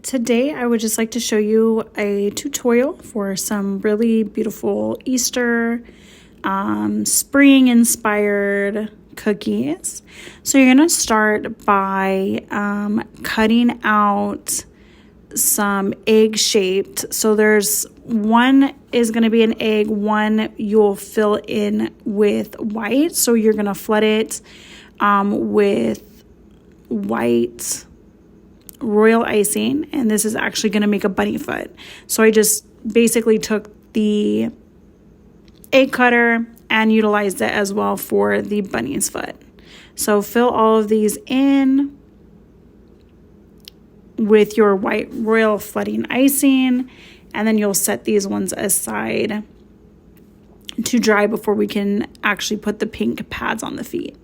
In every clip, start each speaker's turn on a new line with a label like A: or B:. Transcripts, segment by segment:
A: today I would just like to show you a tutorial for some really beautiful Easter spring inspired cookies. So you're going to start by cutting out some egg shaped. So there's one is going to be an egg, one you'll fill in with white. So you're going to flood it with white royal icing, and this is actually going to make a bunny foot. So I just basically took the egg cutter and utilized it as well for the bunny's foot. So fill all of these in with your white royal flooding icing, and then you'll set these ones aside to dry before we can actually put the pink pads on the feet.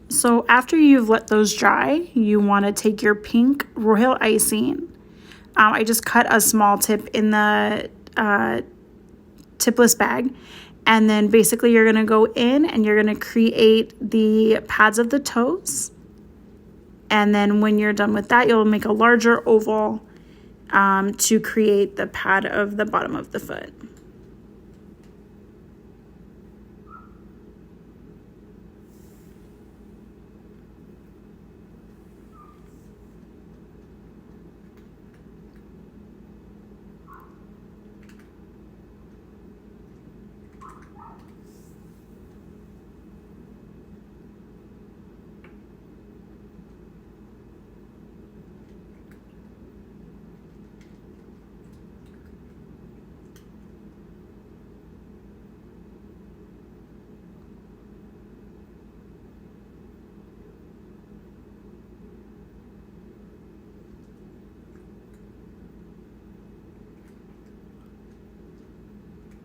A: So after you've let those dry, you want to take your pink royal icing. I just cut a small tip in the tipless bag. And then basically you're going to go in and you're going to create the pads of the toes. And then when you're done with that, you'll make a larger oval to create the pad of the bottom of the foot.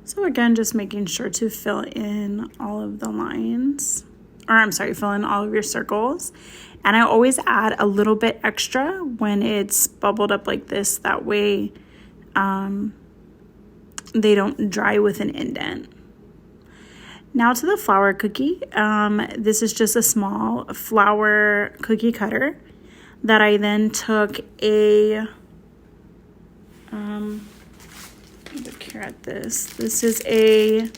A: So again, just making sure to fill in all of the lines, fill in all of your circles. And I always add a little bit extra when it's bubbled up like this. That way they don't dry with an indent. Now to the flower cookie. This is just a small flower cookie cutter that I took a, look here at this. This is a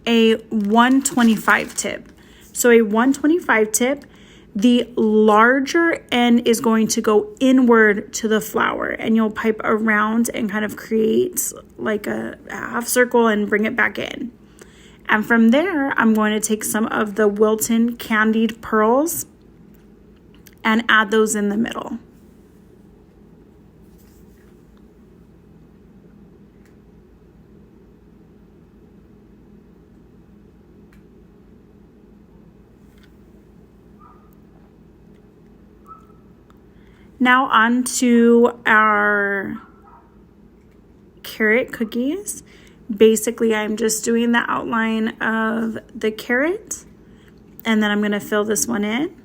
A: a 125 tip. So a 125 tip, the larger end is going to go inward to the flower, and you'll pipe around and kind of create like a half circle and bring it back in. And from there, I'm going to take some of the Wilton candied pearls and add those in the middle. Now on to our carrot cookies. Basically, I'm just doing the outline of the carrot, and then I'm going to fill this one in.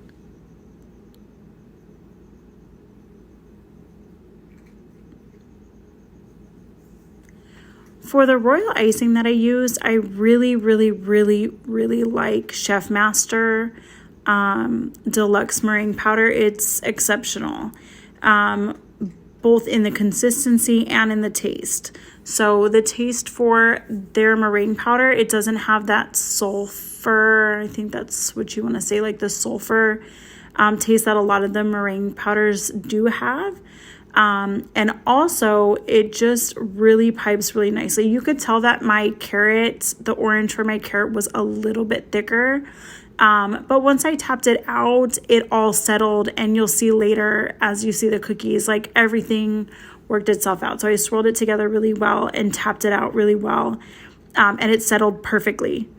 A: For the royal icing that I used, I really like Chefmaster Deluxe Meringue Powder. It's exceptional, both in the consistency and in the taste. So the taste for their meringue powder, it doesn't have that sulfur, I think that's what you want to say, like the sulfur taste that a lot of the meringue powders do have. And also it just really pipes really nicely. You could tell that my carrot, the orange for my carrot was a little bit thicker. But once I tapped it out, it all settled, and you'll see later as you see the cookies, like everything worked itself out. So I swirled it together really well and tapped it out really well, and it settled perfectly.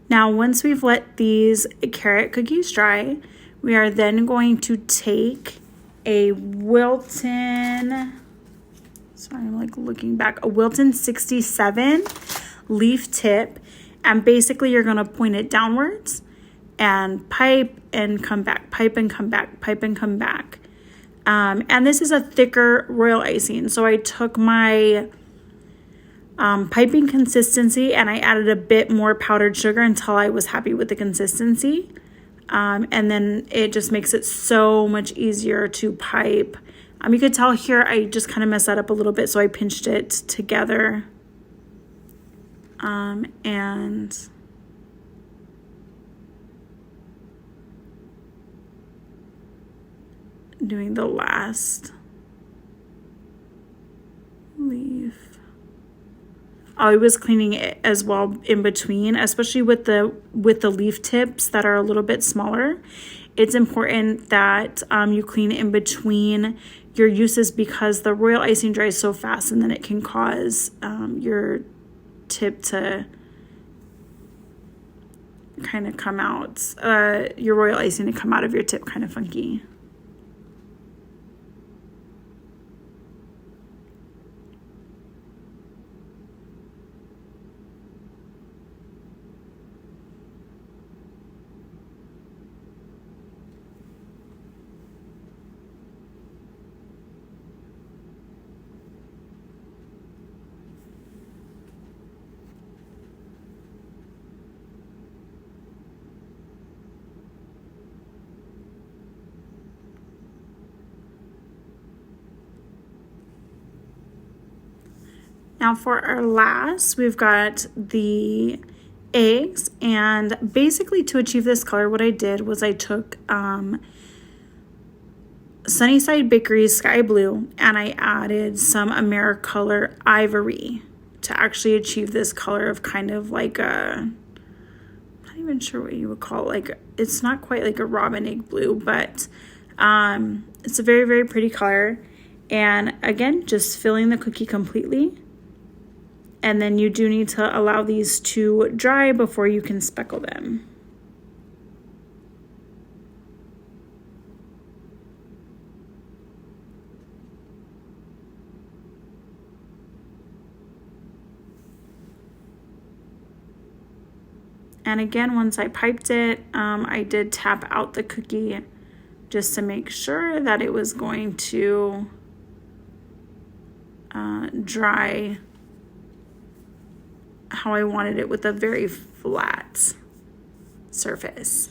A: Now, once we've let these carrot cookies dry, we are then going to take a Wilton, sorry, I'm like looking back, a Wilton 67 leaf tip, and basically you're gonna point it downwards and pipe and come back, pipe and come back, pipe and come back. And this is a thicker royal icing, so I took my piping consistency and I added a bit more powdered sugar until I was happy with the consistency. And then it just makes it so much easier to pipe. You could tell here I just kind of messed that up a little bit, so I pinched it together. And doing the last leaf. I was cleaning it as well in between, especially with the leaf tips that are a little bit smaller. It's important that you clean in between your uses, because the royal icing dries so fast and then it can cause your tip to kind of come out, your royal icing to come out of your tip kind of funky. Now for our last, we've got the eggs, and basically to achieve this color, what I did was I took Sunnyside Bakery's Sky Blue and I added some Americolor Ivory to actually achieve this color of kind of like a, I'm not even sure what you would call it, like, it's not quite like a robin egg blue, but it's a very, very pretty color. And again, just filling the cookie completely. And then you do need to allow these to dry before you can speckle them. And again, once I piped it, I did tap out the cookie just to make sure that it was going to dry how I wanted it, with a very flat surface.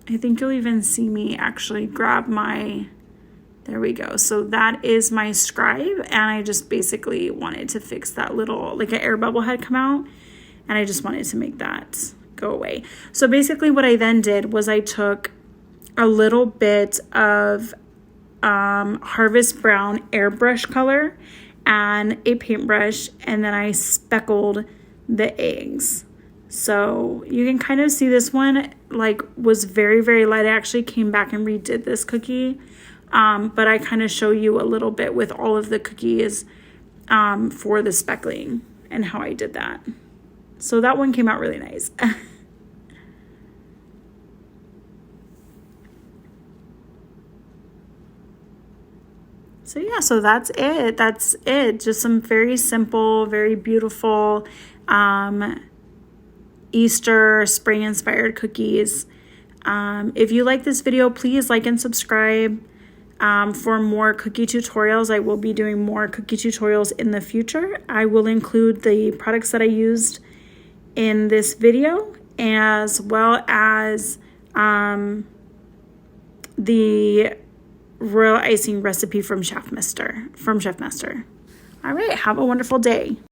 A: I think you'll even see me actually grab my, there we go. So that is my scribe, and I just basically wanted to fix that little, like an air bubble had come out, and I just wanted to make that go away. So basically what I then did was I took a little bit of Harvest Brown airbrush color and a paintbrush, and then I speckled the eggs. So you can kind of see this one like was very, very light. I actually came back and redid this cookie, but I kind of show you a little bit with all of the cookies for the speckling and how I did that. So that one came out really nice. So yeah, so that's it. That's it. Just some very simple, very beautiful Easter spring inspired cookies. If you like this video, please like and subscribe for more cookie tutorials. I will be doing more cookie tutorials in the future. I will include the products that I used in this video, as well as the royal icing recipe from Chefmaster. All right, have a wonderful day.